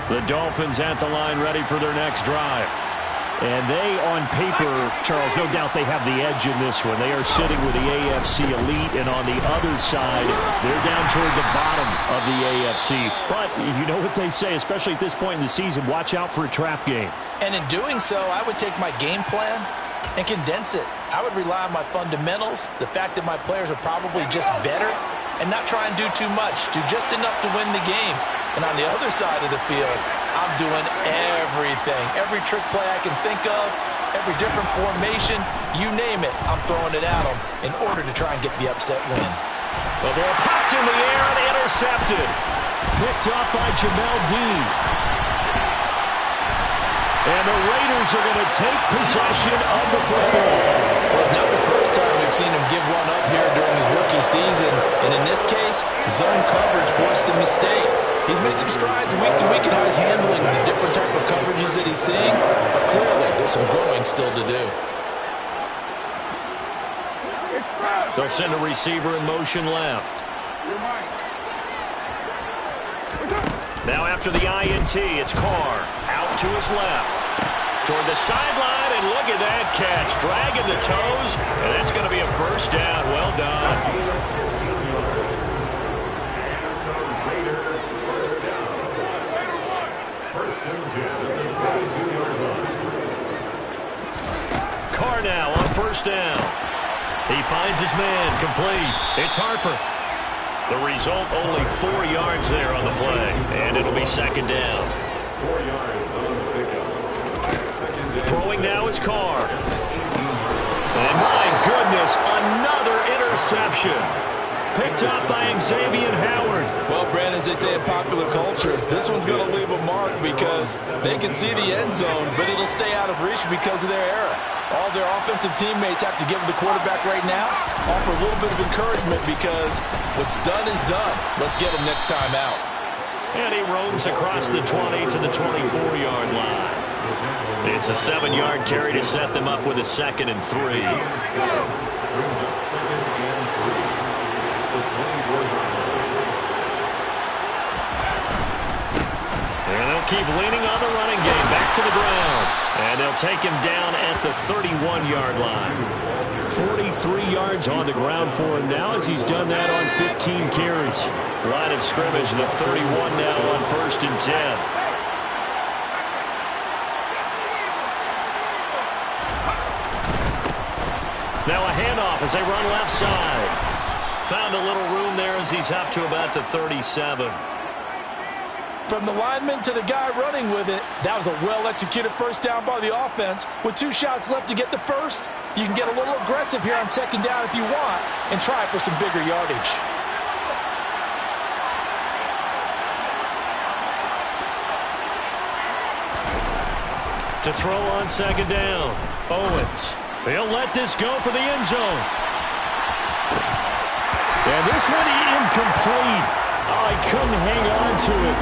The Dolphins at the line ready for their next drive. And they, on paper, Charles, no doubt they have the edge in this one. They are sitting with the AFC elite, and on the other side, they're down toward the bottom of the AFC. But you know what they say, especially at this point in the season, watch out for a trap game. And in doing so, I would take my game plan and condense it. I would rely on my fundamentals, the fact that my players are probably just better, and not try and do too much, do just enough to win the game. And on the other side of the field, I'm doing everything. Every trick play I can think of, every different formation, you name it, I'm throwing it at them in order to try and get the upset win. The ball popped in the air and intercepted. Picked up by Jamel Dean. And the Raiders are going to take possession of the football. Well, it's not the first time we've seen him give one up here during his rookie season. And in this case, zone coverage forced the mistake. He's made some strides week to week in how he's handling the different type of coverages that he's seeing. But clearly, there's some growing still to do. They'll send a receiver in motion left. Now after the INT, it's Carr. Out to his left. Toward the sideline, and look at that catch. Dragging the toes, and that's going to be a first down. Well done. Carr now on first down. He finds his man, complete. It's Harper. The result, only 4 yards there on the play, and it'll be second down. 4 yards on the pickup. Throwing now is Carr. And my goodness, another interception. Picked up by Xavier Howard. Well, Brandon, as they say in popular culture, this one's going to leave a mark because they can see the end zone, but it'll stay out of reach because of their error. All their offensive teammates have to give the quarterback right now, offer a little bit of encouragement because what's done is done. Let's get him next time out. And he roams across the 20 to the 24-yard line. It's a 7-yard carry to set them up with a 2nd and 3. Brings up 2nd and 3. And they'll keep leaning on the running game. Back to the ground. And they'll take him down at the 31-yard line. 43 yards on the ground for him now as he's done that on 15 carries. Line of scrimmage, the 31 now on 1st and 10. Now a handoff as they run left side. Found a little room there as he's up to about the 37. From the lineman to the guy running with it, that was a well-executed first down by the offense. With 2 shots left to get the first, you can get a little aggressive here on second down if you want and try for some bigger yardage. To throw on second down, Owens. He'll let this go for the end zone. And this one incomplete. Oh, he couldn't hang on to it.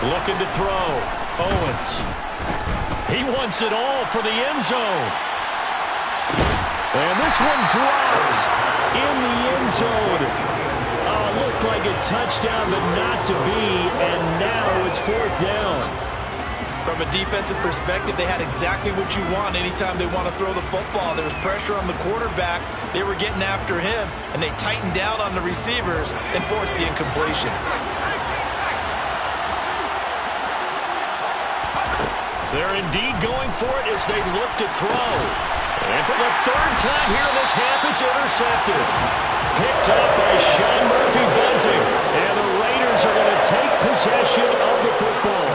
Looking to throw. Owens. He wants it all for the end zone. And this one dropped in the end zone. Looked like a touchdown, but not to be, and now it's 4th down. From a defensive perspective, they had exactly what you want anytime they want to throw the football. There was pressure on the quarterback. They were getting after him, and they tightened down on the receivers and forced the incompletion. They're indeed going for it as they look to throw. And for the 3rd time here in this half, it's intercepted. Picked up by Sean Murphy-Bunting. And the Raiders are going to take possession of the football.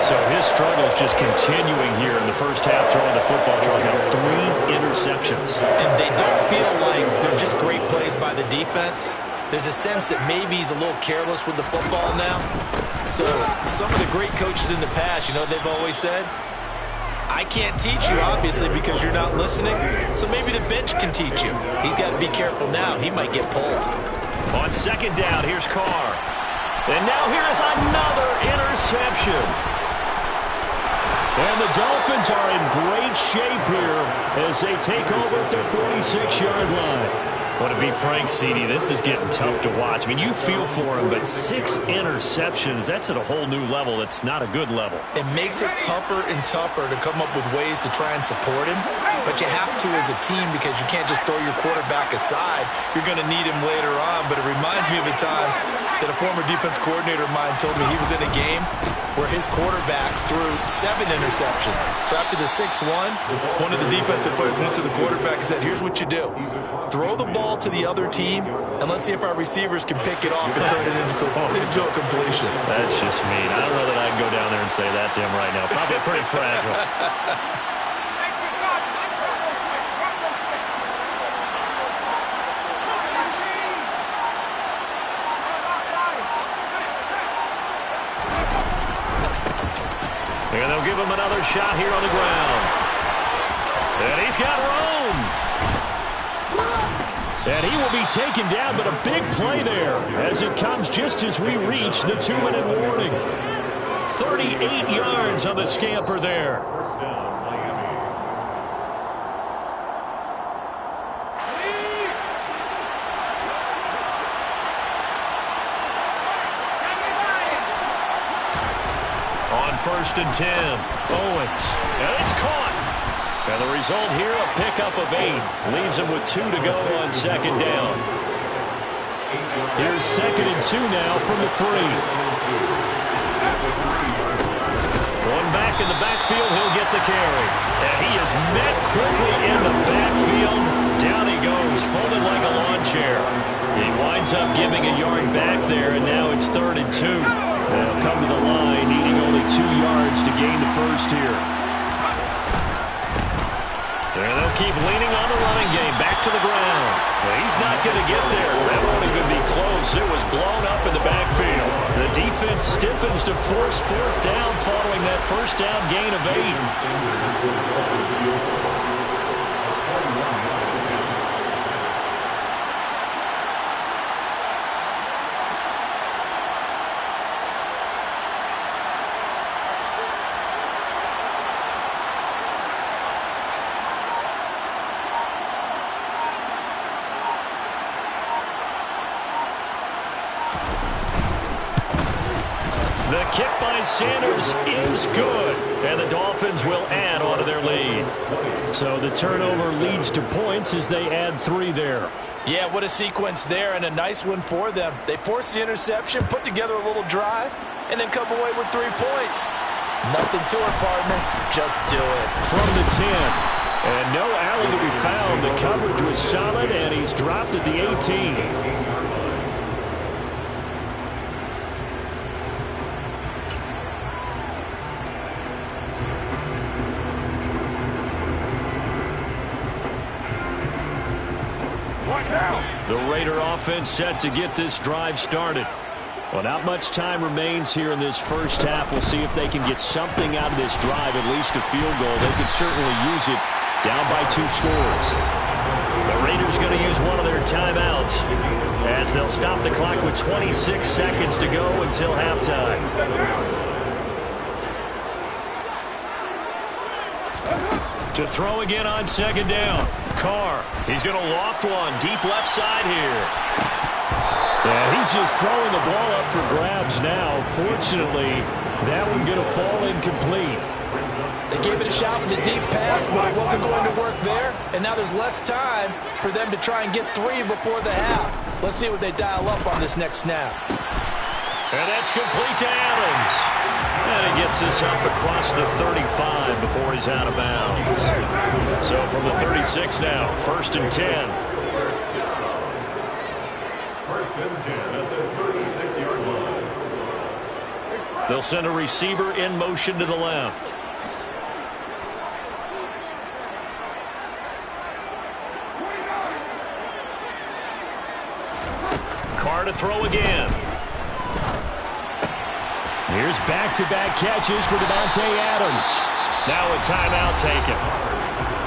So his struggle is just continuing here in the first half throwing the football. Charles, now 3 interceptions. And they don't feel like they're just great plays by the defense. There's a sense that maybe he's a little careless with the football now. So some of the great coaches in the past, you know, they've always said, I can't teach you, obviously, because you're not listening. So maybe the bench can teach you. He's got to be careful now. He might get pulled. On second down, here's Carr. And now here is another interception. And the Dolphins Dolphins are in great shape here as they take over at their 46-yard line. Well, to be frank, CD, this is getting tough to watch. I mean, you feel for him, but 6 interceptions, that's at a whole new level. It's not a good level. It makes it tougher and tougher to come up with ways to try and support him, but you have to as a team because you can't just throw your quarterback aside. You're going to need him later on, but it reminds me of a time that a former defense coordinator of mine told me he was in a game where his quarterback threw 7 interceptions. So after the 6-1, one of the defensive players went to the quarterback and said, here's what you do. Throw the ball to the other team, and let's see if our receivers can pick it off and turn it into a completion. That's just mean. I don't know that I can go down there and say that to him right now. Probably pretty fragile. And they'll give him another shot here on the ground. And he's got room. And he will be taken down, but a big play there as it comes just as we reach the 2-minute warning. 38 yards on the scamper there. First down, Miami. On 1st and 10, Owens. And it's caught. And the result here, a pickup of 8. Leaves him with 2 to go on 2nd down. Here's 2nd and 2 now from the 3. One back in the backfield, he'll get the carry. And he is met quickly in the backfield. Down he goes, folded like a lawn chair. He winds up giving a yard back there, and now it's 3rd and 2. They'll come to the line, needing only 2 yards to gain the first here. And they'll keep leaning on the running game. Back to the ground. Well, he's not going to get there. That won't even be close. It was blown up in the backfield. The defense stiffens to force 4th down following that 1st down gain of 8. The kick by Sanders is good, and the Dolphins will add on to their lead. So the turnover leads to points as they add 3 there. Yeah, what a sequence there, and a nice one for them. They force the interception, put together a little drive, and then come away with 3 points. Nothing to it, partner. Just do it. From the 10. And no alley to be found. The coverage was solid, and he's dropped at the 18. The Raider offense set to get this drive started. Well, not much time remains here in this first half. We'll see if they can get something out of this drive, at least a field goal. They could certainly use it down by 2 scores. The Raiders going to use one of their timeouts as they'll stop the clock with 26 seconds to go until halftime. To throw again on 2nd down. Carr. He's going to loft one. Deep left side here. Yeah, he's just throwing the ball up for grabs now. Fortunately, that one going to fall incomplete. They gave it a shot with a deep pass, but it wasn't going to work there. And now there's less time for them to try and get 3 before the half. Let's see what they dial up on this next snap. And that's complete to Adams. And he gets this up across the 35 before he's out of bounds. So from the 36 now, 1st and 10. First and 10 at the 36-yard line. They'll send a receiver in motion to the left. Carr to throw again. Here's back-to-back catches for Davante Adams. Now a timeout taken.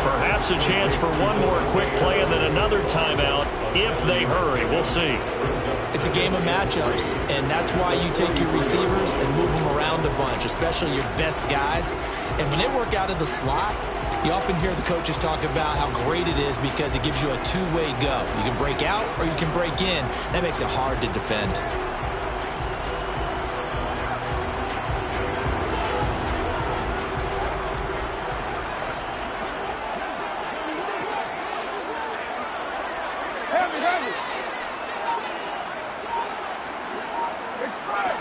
Perhaps a chance for one more quick play and then another timeout if they hurry. We'll see. It's a game of matchups, and that's why you take your receivers and move them around a bunch, especially your best guys. And when they work out of the slot, you often hear the coaches talk about how great it is because it gives you a two-way go. You can break out or you can break in. That makes it hard to defend.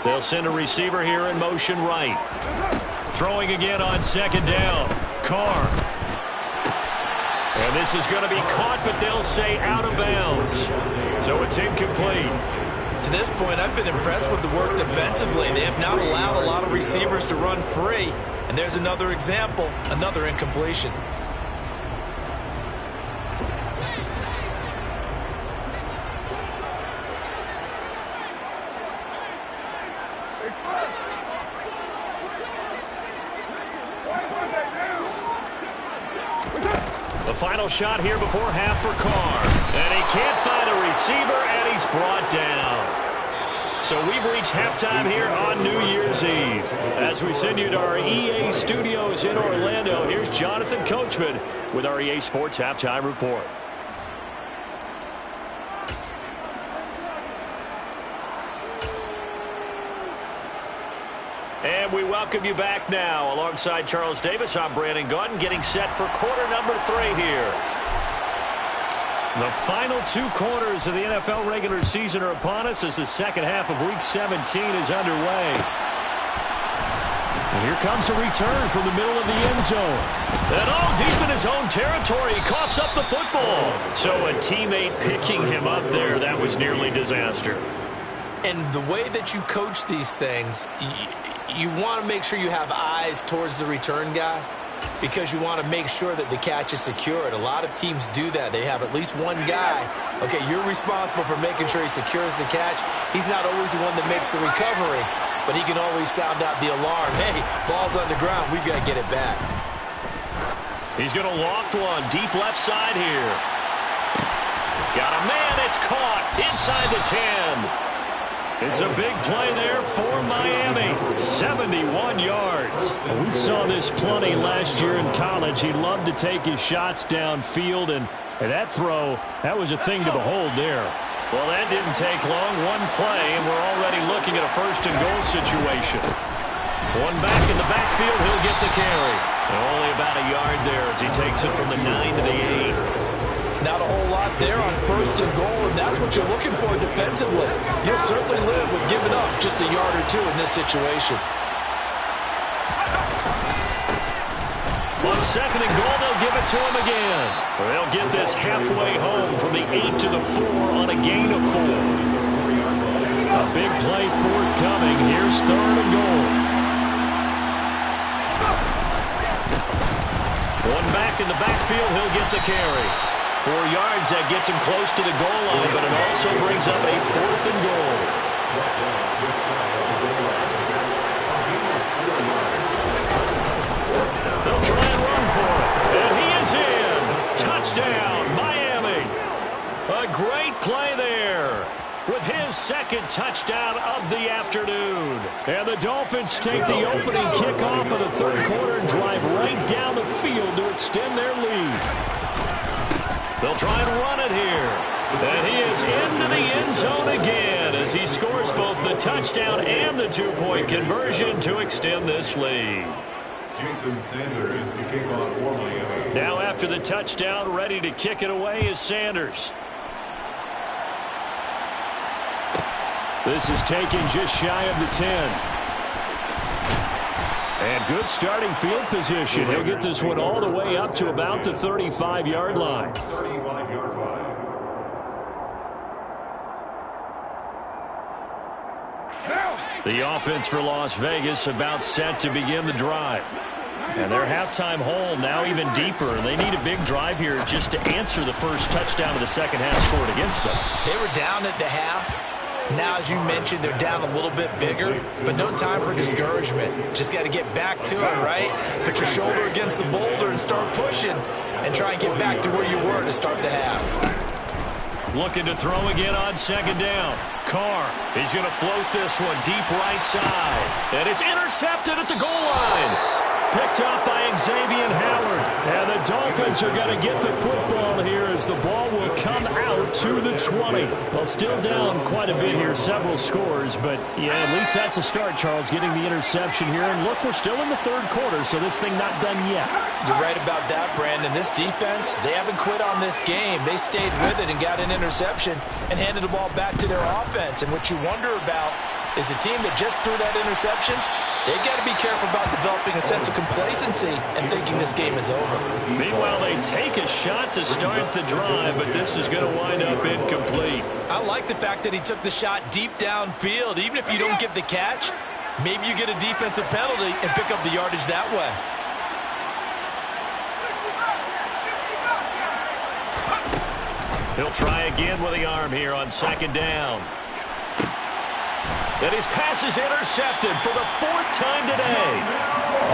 They'll send a receiver here in motion right. Throwing again on second down. Carr. And this is going to be caught, but they'll say out of bounds. So it's incomplete. To this point, I've been impressed with the work defensively. They have not allowed a lot of receivers to run free. And there's another example, another incompletion. The final shot here before half for Carr. And he can't find a receiver, and he's brought down. So we've reached halftime here on New Year's Eve. As we send you to our EA studios in Orlando, here's Jonathan Coachman with our EA Sports Halftime Report. And we welcome you back now. Alongside Charles Davis, I'm Brandon Gaudin, getting set for quarter number 3 here. The final 2 quarters of the NFL regular season are upon us as the second half of Week 17 is underway. And here comes a return from the middle of the end zone. And deep in his own territory, he coughs up the football. So a teammate picking him up there, that was nearly disaster. And the way that you coach these things, you want to make sure you have eyes towards the return guy because you want to make sure that the catch is secured. A lot of teams do that. They have at least one guy. Okay, you're responsible for making sure he secures the catch. He's not always the one that makes the recovery, but he can always sound out the alarm. Hey, ball's on the ground. We've got to get it back. He's going to loft one deep left side here. Got a man. It's caught inside the 10. It's a big play there for Miami. 71 yards. We saw this plenty last year in college. He loved to take his shots downfield, and that throw, that was a thing to behold there. Well, that didn't take long. One play, and we're already looking at a first-and-goal situation. One back in the backfield, he'll get the carry. And only about a yard there as he takes it from the 9 to the 8. Not a whole lot there on first and goal, and that's what you're looking for defensively. You'll certainly live with giving up just a yard or two in this situation. On second and goal, they'll give it to him again. They'll get this halfway home from the 8 to the 4 on a gain of 4. A big play forthcoming. Here's third and goal. One back in the backfield, he'll get the carry. 4 yards, that gets him close to the goal line, but it also brings up a 4th and goal. They'll try and run for it, and he is in. Touchdown, Miami. A great play there with his second touchdown of the afternoon. And the Dolphins take the opening kickoff of the third quarter and drive right down the field to extend their lead. They'll try and run it here. And he is into the end zone again as he scores both the touchdown and the 2-point conversion to extend this lead. Jason Sanders to kick off for Miami. Now after the touchdown, ready to kick it away is Sanders. This is taken just shy of the 10. And good starting field position. He'll get this one all the way up to about the 35-yard line. 35-yard line. The offense for Las Vegas about set to begin the drive. And their halftime hole now even deeper. They need a big drive here just to answer the first touchdown of the second half scored against them. They were down at the half, Now, as you mentioned, they're down a little bit bigger, but no time for discouragement. Just got to get back to it, right? Put your shoulder against the boulder and start pushing and try and get back to where you were to start the half. Looking to throw again on second down. Carr, he's going to float this one deep right side. And it's intercepted at the goal line. Picked up by Xavier Howard. And the Dolphins are going to get the football here as the ball will come out to the 20. Well, still down quite a bit here, several scores. But, yeah, at least that's a start, Charles, getting the interception here. And look, we're still in the third quarter, so this thing not done yet. You're right about that, Brandon. This defense, they haven't quit on this game. They stayed with it and got an interception and handed the ball back to their offense. And what you wonder about is the team that just threw that interception, they've got to be careful about developing a sense of complacency and thinking this game is over. Meanwhile, they take a shot to start the drive, but this is going to wind up incomplete. I like the fact that he took the shot deep downfield. Even if you don't get the catch, maybe you get a defensive penalty and pick up the yardage that way. He'll try again with the arm here on second down. And his pass is intercepted for the fourth time today.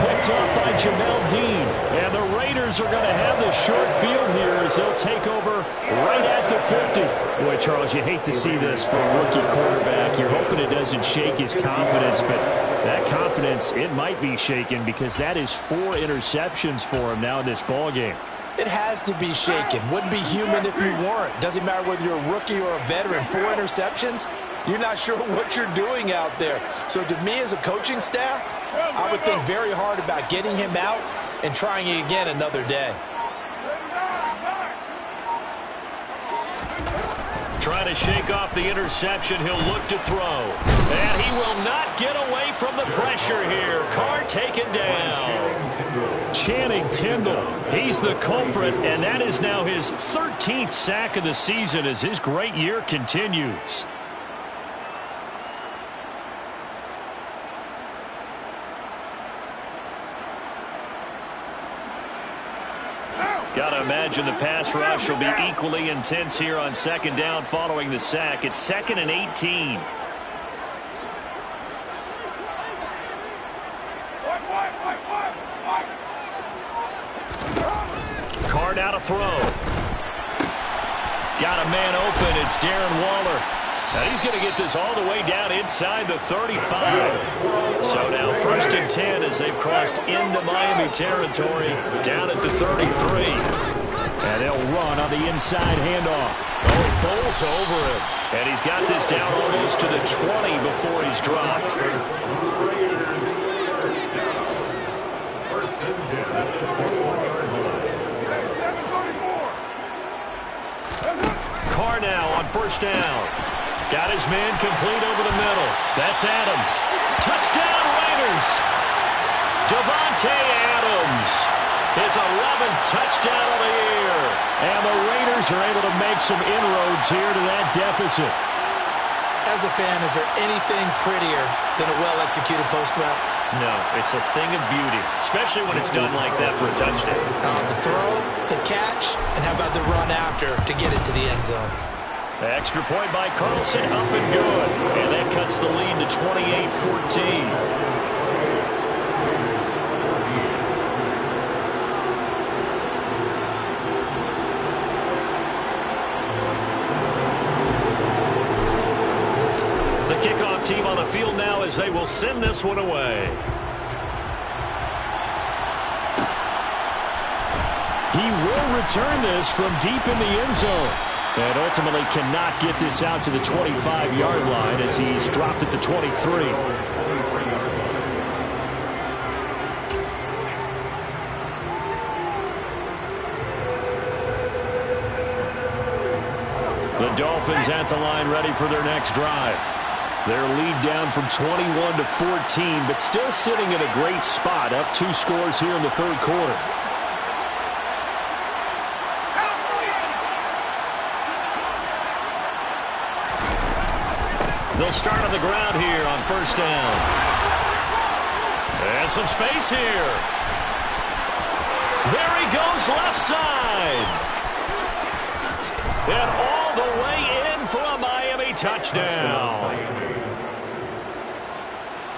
Picked up by Jamel Dean. And the Raiders are going to have the short field here as they'll take over right at the 50. Boy, Charles, you hate to see this for a rookie quarterback. You're hoping it doesn't shake his confidence, but that confidence, it might be shaken because that is 4 interceptions for him now in this ballgame. It has to be shaken. Wouldn't be human if you weren't. Doesn't matter whether you're a rookie or a veteran. 4 interceptions, you're not sure what you're doing out there. So to me as a coaching staff, I would think very hard about getting him out and trying it again another day. Trying to shake off the interception. He'll look to throw. And he will not get away from the pressure here. Carr taken down. Channing Tindall, he's the culprit, and that is now his 13th sack of the season as his great year continues. Got to imagine the pass rush will be equally intense here on second down following the sack. It's 2nd and 18. Carr now to throw. Got a man open. It's Darren Waller. Now he's going to get this all the way down inside the 35. So now 1st and 10 as they've crossed into Miami territory down at the 33. And they'll run on the inside handoff. Oh, he bowls over him. And he's got this down almost to the 20 before he's dropped. First and 10 at the 21-yard line. Carr now on 1st down. Got his man complete over the middle. That's Adams. Touchdown Raiders. Davante Adams. His 11th touchdown of the year. And the Raiders are able to make some inroads here to that deficit. As a fan, is there anything prettier than a well-executed post route? No, it's a thing of beauty, especially when it's done like that for a touchdown. The throw, the catch, and how about the run after to get it to the end zone? Extra point by Carlson, up and good. And that cuts the lead to 28-14. The kickoff team on the field now as they will send this one away. He will return this from deep in the end zone. And ultimately cannot get this out to the 25-yard line as he's dropped it to 23. The Dolphins at the line ready for their next drive. Their lead down from 21 to 14, but still sitting in a great spot, up 2 scores here in the third quarter. They'll start on the ground here on 1st down. And some space here. There he goes left side. And all the way in for a Miami Miami touchdown.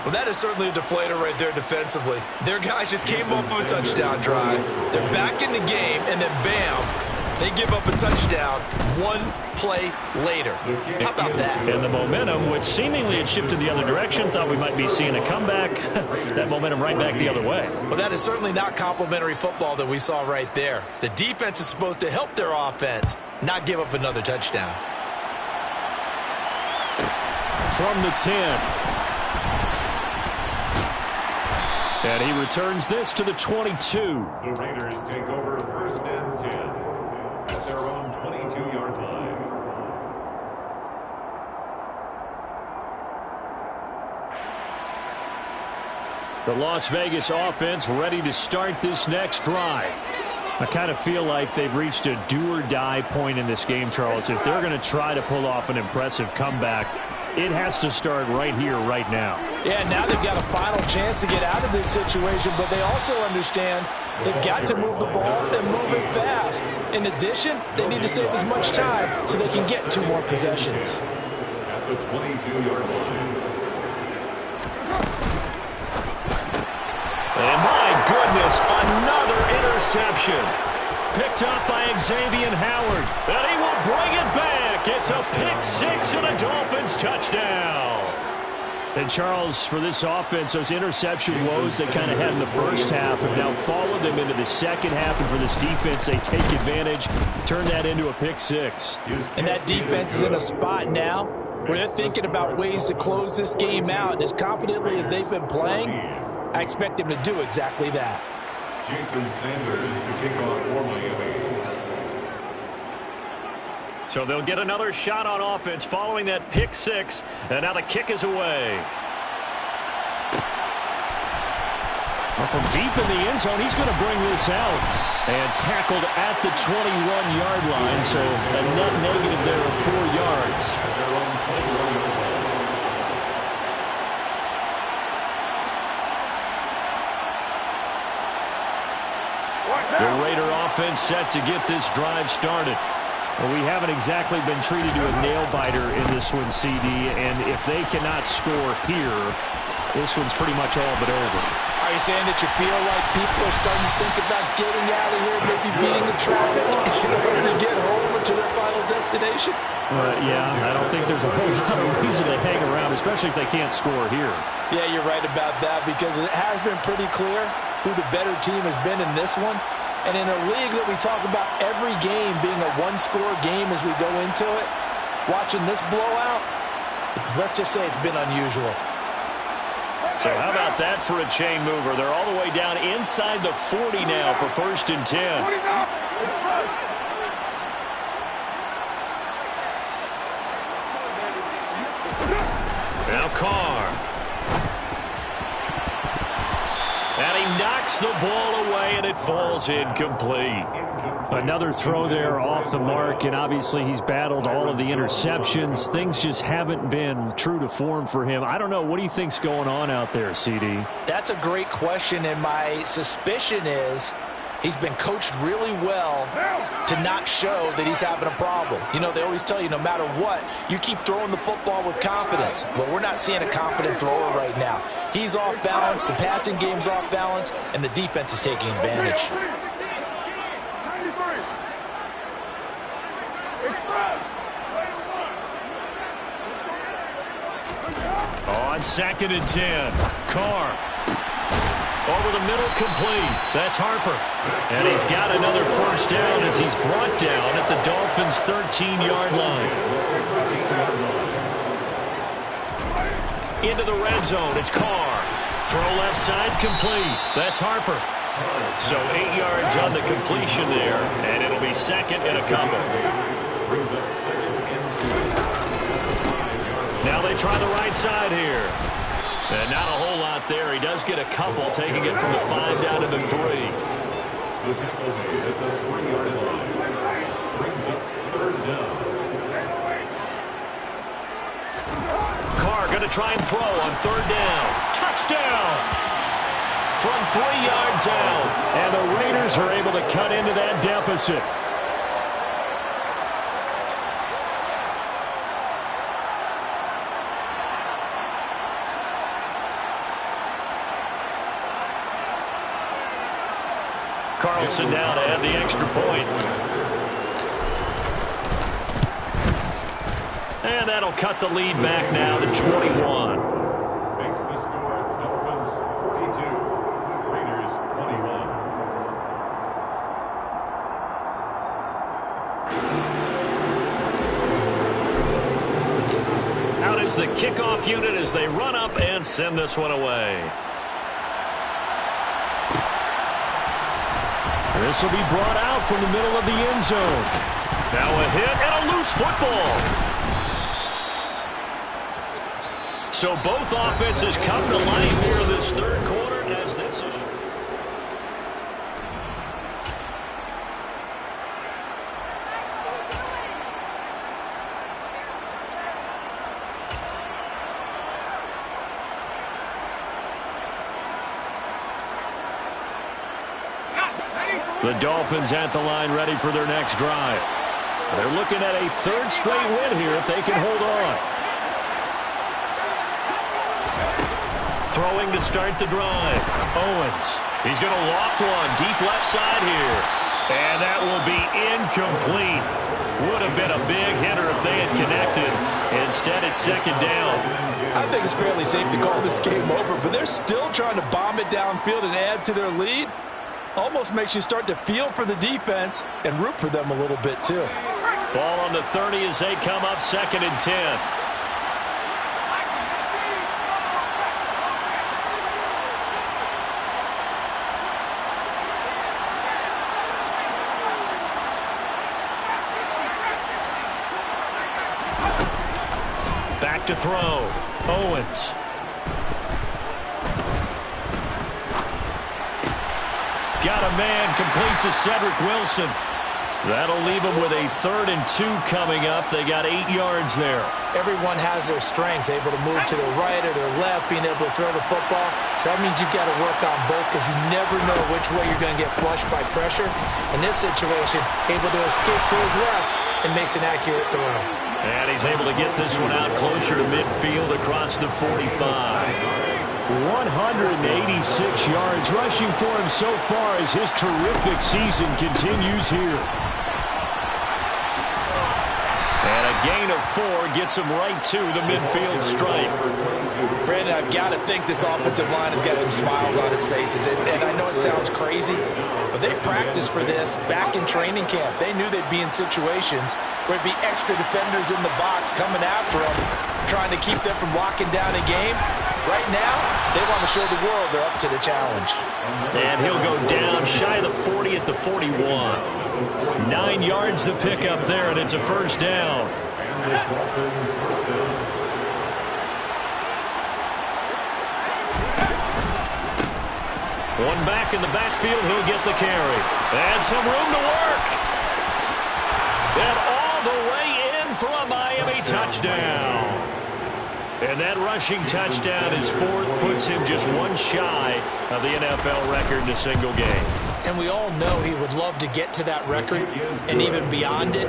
Well, that is certainly a deflator right there defensively. Their guys just came off of a touchdown drive. They're back in the game, and then bam, they give up a touchdown one play later. How about that? And the momentum, which seemingly had shifted the other direction, thought we might be seeing a comeback. That momentum right back the other way. Well, that is certainly not complimentary football that we saw right there. The defense is supposed to help their offense, not give up another touchdown. From the 10. And he returns this to the 22. The Raiders take over 1st and 10. That's their own 22-yard line. The Las Vegas offense ready to start this next drive. I kind of feel like they've reached a do-or-die point in this game, Charles. If they're going to try to pull off an impressive comeback, it has to start right here, right now. Yeah, now they've got a final chance to get out of this situation, but they also understand they've got to move the ball and move it fast. In addition, they need to save as much time so they can get 2 more possessions. At the 22-yard line. And my goodness, another interception. Picked up by Xavier Howard. And he will bring it back. It's a pick-6 and a Dolphins touchdown. And Charles, for this offense, those interception woes they kind of had in the first half have now followed them into the second half. And for this defense, they take advantage, turn that into a pick-6. And that defense is in a spot now where they're thinking about ways to close this game out. And as confidently as they've been playing, I expect them to do exactly that. Jason Sanders to kick off for Miami. So they'll get another shot on offense following that pick-6. And now the kick is away. Well, from deep in the end zone, he's going to bring this out. And tackled at the 21-yard line. So a net negative there of 4 yards. The Raider offense set to get this drive started. Well, we haven't exactly been treated to a nail-biter in this one, CD, and if they cannot score here, this one's pretty much all but over. Are you saying that you feel like people are starting to think about getting out of here, maybe beating the traffic in order to get home to their final destination? Yeah, I don't think there's a whole lot of reason to hang around, especially if they can't score here. Yeah, you're right about that, because it has been pretty clear who the better team has been in this one. And in a league that we talk about every game being a one-score game as we go into it, watching this blowout, let's just say it's been unusual. So how about that for a chain mover? They're all the way down inside the 40 now for 1st and 10. Now Carr. And he knocks the ball away, and it falls incomplete. Another throw there off the mark, and obviously he's battled all of the interceptions. Things just haven't been true to form for him. I don't know. What do you think's going on out there, CD? That's a great question, and my suspicion is he's been coached really well to not show that he's having a problem. You know, they always tell you no matter what, you keep throwing the football with confidence. Well, we're not seeing a confident thrower right now. He's off balance, the passing game's off balance, and the defense is taking advantage. On 2nd and 10, Carr. Over the middle, complete. That's Harper. And he's got another 1st down as he's brought down at the Dolphins' 13-yard line. Into the red zone, it's Carr. Throw left side, complete. That's Harper. So 8 yards on the completion there, and it'll be 2nd and a couple. Brings up 2nd and 2. Now they try the right side here. And not a whole lot there. He does get a couple, taking it from the 5 down to the 3. The tackle made at the 3-yard line. Brings up 3rd down. Carr going to try and throw on 3rd down. Touchdown! From 3 yards out. And the Raiders are able to cut into that deficit. Carlson now to add the extra point. And that'll cut the lead back now to 21. Makes the score Dolphins 42, Raiders 21. Out is the kickoff unit as they run up and send this one away. This will be brought out from the middle of the end zone. Now a hit and a loose football. So both offenses come to life here in this third quarter as this is... The Dolphins at the line ready for their next drive. They're looking at a third straight win here if they can hold on. Throwing to start the drive. Owens. He's going to loft one deep left side here. And that will be incomplete. Would have been a big hitter if they had connected. Instead, it's second down. I think it's fairly safe to call this game over, but they're still trying to bomb it downfield and add to their lead. Almost makes you start to feel for the defense and root for them a little bit, too. Ball on the 30 as they come up 2nd and 10. Back to throw. Owens. Got a man complete to Cedric Wilson. That'll leave them with a 3rd and 2 coming up. They got 8 yards there. Everyone has their strengths, able to move to their right or their left, being able to throw the football. So that means you've got to work on both because you never know which way you're going to get flushed by pressure. In this situation, able to escape to his left and makes an accurate throw. And he's able to get this one out closer to midfield across the 45. 186 yards rushing for him so far as his terrific season continues here. And a gain of 4 gets him right to the midfield stripe. Brandon, I've got to think this offensive line has got some smiles on its faces. And I know it sounds crazy, but they practiced for this back in training camp. They knew they'd be in situations where it'd be extra defenders in the box coming after them, trying to keep them from locking down a game. Right now, they want to show the world they're up to the challenge. And he'll go down shy of the 40 at the 41. 9 yards to pick up there, and it's a first down. One back in the backfield, he'll get the carry. And some room to work. And all the way in for a Miami touchdown. And that rushing touchdown is 4th, puts him just one shy of the NFL record in a single game. And we all know he would love to get to that record and even beyond it,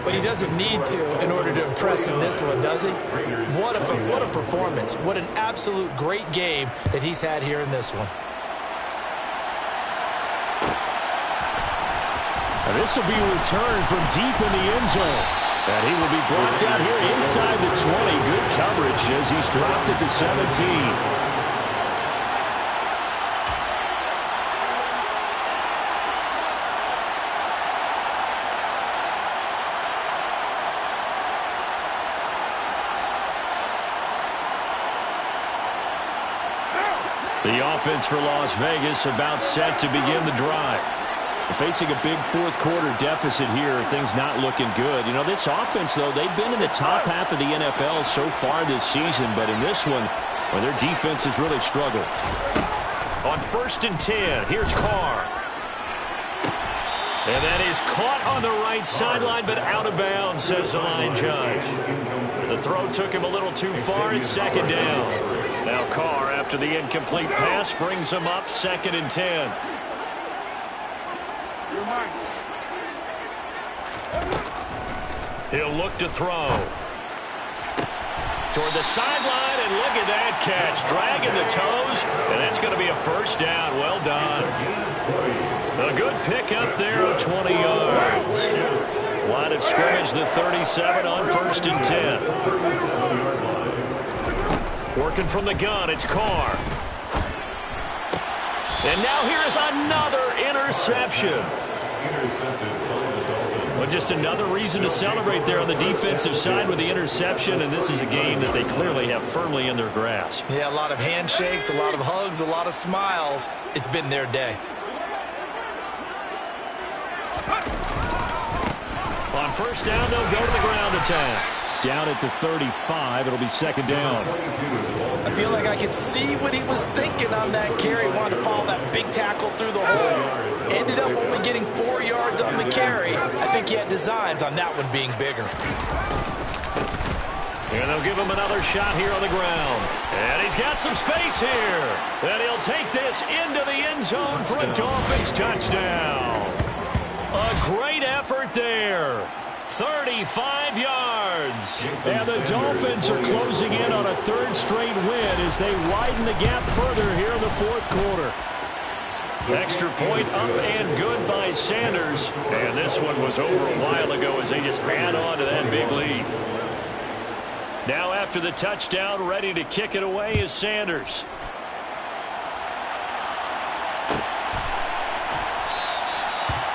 but he doesn't need to in order to impress in this one, does he? What a performance. What an absolute great game that he's had here in this one. And this will be returned from deep in the end zone. And he will be brought down here inside the 20. Good coverage as he's dropped at the 17. The offense for Las Vegas about set to begin the drive. Facing a big 4th quarter deficit here, things not looking good. You know, this offense, though, they've been in the top half of the NFL so far this season, but in this one, well, their defense has really struggled. On 1st and 10, here's Carr. And that is caught on the right sideline, but out of bounds, says the line judge. The throw took him a little too far. It's 2nd down. Now Carr, after the incomplete pass, brings him up 2nd and 10. He'll look to throw. Toward the sideline, and look at that catch. Dragging the toes, and that's going to be a first down. Well done. A good pick up there of 20 yards. Line of scrimmage, the 37 on 1st and 10. Working from the gun, it's Carr. And now here is another interception. Well, just another reason to celebrate there on the defensive side with the interception, and this is a game that they clearly have firmly in their grasp. Yeah, a lot of handshakes, a lot of hugs, a lot of smiles. It's been their day. On 1st down, they'll go to the ground attack. Down at the 35, it'll be 2nd down. I feel like I could see what he was thinking on that carry. Wanted to follow that big tackle through the hole. Ended up only getting 4 yards on the carry. I think he had designs on that one being bigger. And they'll give him another shot here on the ground. And he's got some space here. And he'll take this into the end zone for a Dolphins touchdown. A great effort there. 35 yards. And the Dolphins are closing in on a 3rd straight win as they widen the gap further here in the 4th quarter. Extra point up and good by Sanders. And this one was over a while ago as they just add on to that big lead. Now after the touchdown, ready to kick it away is Sanders.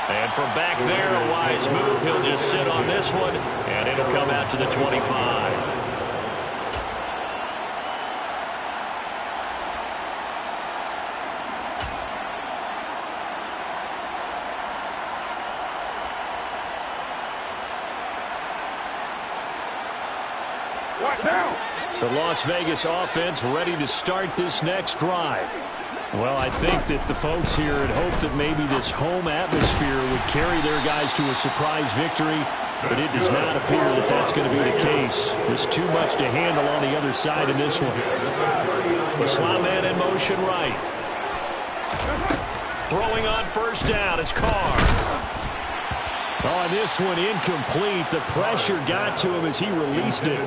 And from back there, a wise move. He'll just sit on this one, and it'll come out to the 25. What now? The Las Vegas offense ready to start this next drive. Well, I think that the folks here had hoped that maybe this home atmosphere would carry their guys to a surprise victory, but it does not appear that that's going to be the case. There's too much to handle on the other side in this one. The slot man in motion right. Throwing on 1st down, it's Carr. Oh, this one incomplete. The pressure got to him as he released it.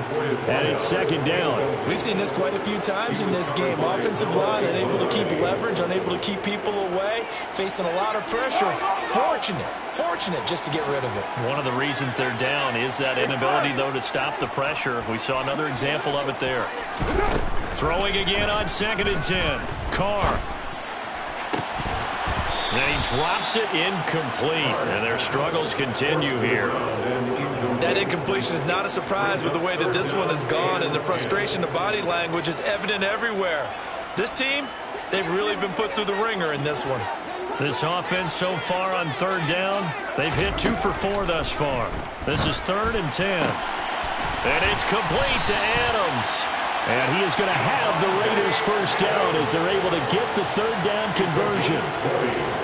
And it's 2nd down. We've seen this quite a few times in this game. Offensive line unable to keep leverage, unable to keep people away, facing a lot of pressure. Fortunate just to get rid of it. One of the reasons they're down is that inability, though, to stop the pressure. We saw another example of it there. Throwing again on 2nd and 10. Carr. And he drops it incomplete, and their struggles continue here. That incompletion is not a surprise with the way that this one has gone, and the frustration, the body language is evident everywhere. This team, they've really been put through the ringer in this one. This offense so far on 3rd down, they've hit 2 for 4 thus far. This is 3rd and 10. And it's complete to Adams. And he is going to have the Raiders 1st down as they're able to get the 3rd down conversion.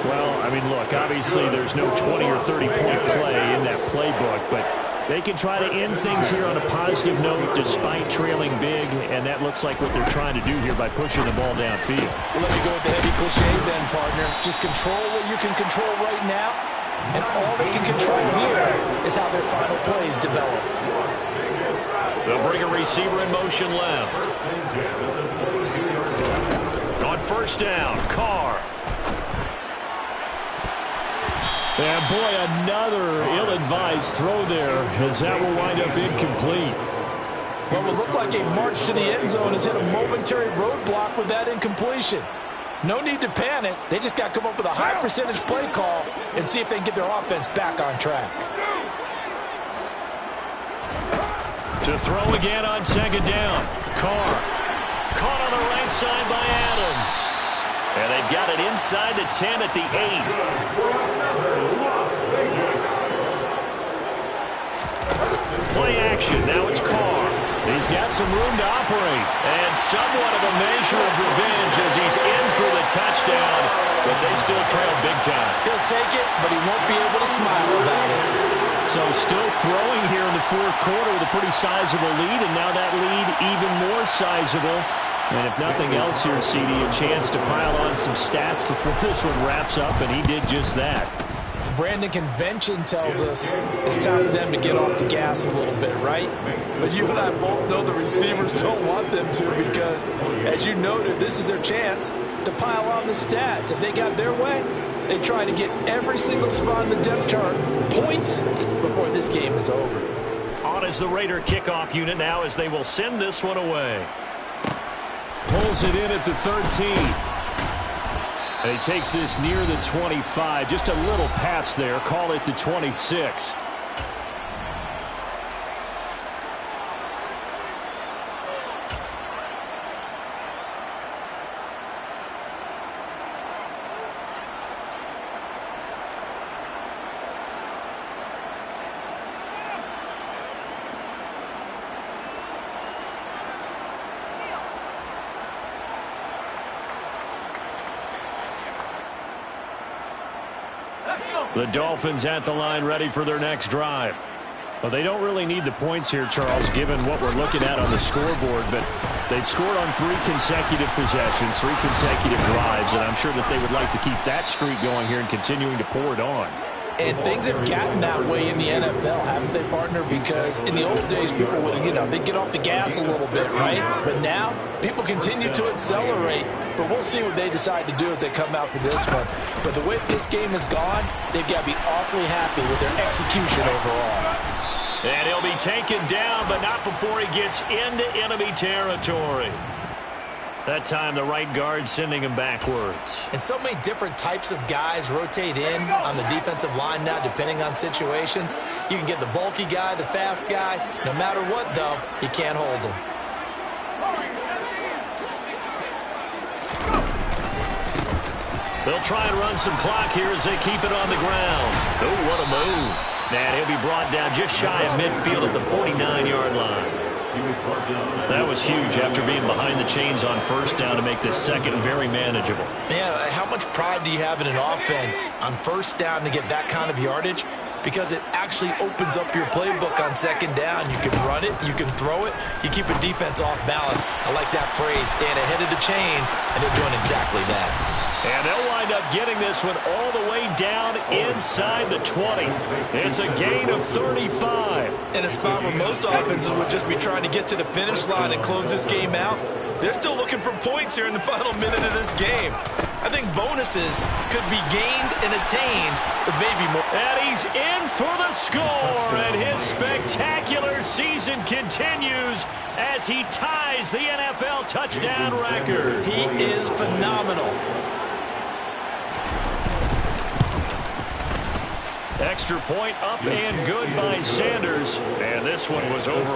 Well, I mean, look, obviously there's no 20 or 30-point play in that playbook, but they can try to end things here on a positive note despite trailing big, and that looks like what they're trying to do here by pushing the ball downfield. Let me go with the heavy cliche then, partner. Just control what you can control right now, and all they can control here is how their final plays develop. They'll bring a receiver in motion left. On 1st down, Carr. And boy, another ill-advised throw there as that will wind up incomplete. What will look like a march to the end zone has hit a momentary roadblock with that incompletion. No need to panic. They just got to come up with a high percentage play call and see if they can get their offense back on track. To throw again on 2nd down. Carr. Caught on the right side by Adams. And they've got it inside the 10 at the 8. Play action. Now it's Carr. He's got some room to operate. And somewhat of a measure of revenge as he's in for the touchdown. But they still trail big time. He'll take it, but he won't be able to smile about it. So still throwing here in the 4th quarter with a pretty sizable lead, and now that lead even more sizable. And if nothing else here, CD, a chance to pile on some stats before this one wraps up, and he did just that. Brandon, convention tells us it's time for them to get off the gas a little bit, right? But you and I both know the receivers don't want them to because, as you noted, this is their chance to pile on the stats. If they got their way, They try to get every single spot in the depth chart points before this game is over. On is the Raider kickoff unit now as they will send this one away. Pulls it in at the 13. And he takes this near the 25. Just a little pass there. Call it the 26. The Dolphins at the line ready for their next drive. Well, they don't really need the points here, Charles, given what we're looking at on the scoreboard, but they've scored on 3 consecutive possessions, 3 consecutive drives, and I'm sure that they would like to keep that streak going here and continuing to pour it on. And things have gotten that way in the NFL, haven't they, partner? Because in the old days, people would, they'd get off the gas a little bit, right? But now, people continue to accelerate. But we'll see what they decide to do as they come out for this one. But the way this game has gone, they've got to be awfully happy with their execution overall. And he'll be taken down, but not before he gets into enemy territory. That time, the right guard sending him backwards. And so many different types of guys rotate in on the defensive line now, depending on situations. You can get the bulky guy, the fast guy. No matter what, though, you can't hold them. They'll try and run some clock here as they keep it on the ground. Oh, what a move. And he'll be brought down just shy of midfield at the 49-yard line. That was huge after being behind the chains on first down to make this second very manageable. Yeah, how much pride do you have in an offense on first down to get that kind of yardage? Because it actually opens up your playbook on second down. You can run it, you can throw it, you keep a defense off balance. I like that phrase, stand ahead of the chains, and they're doing exactly that. And they'll wind up getting this one all the way down inside the 20. It's a gain of 35. In a spot where most offenses would just be trying to get to the finish line and close this game out, they're still looking for points here in the final minute of this game. I think bonuses could be gained and attained, but maybe more. And he's in for the score, and his spectacular season continues as he ties the NFL touchdown record. He is phenomenal. Extra point up and good by Sanders. And this one was over.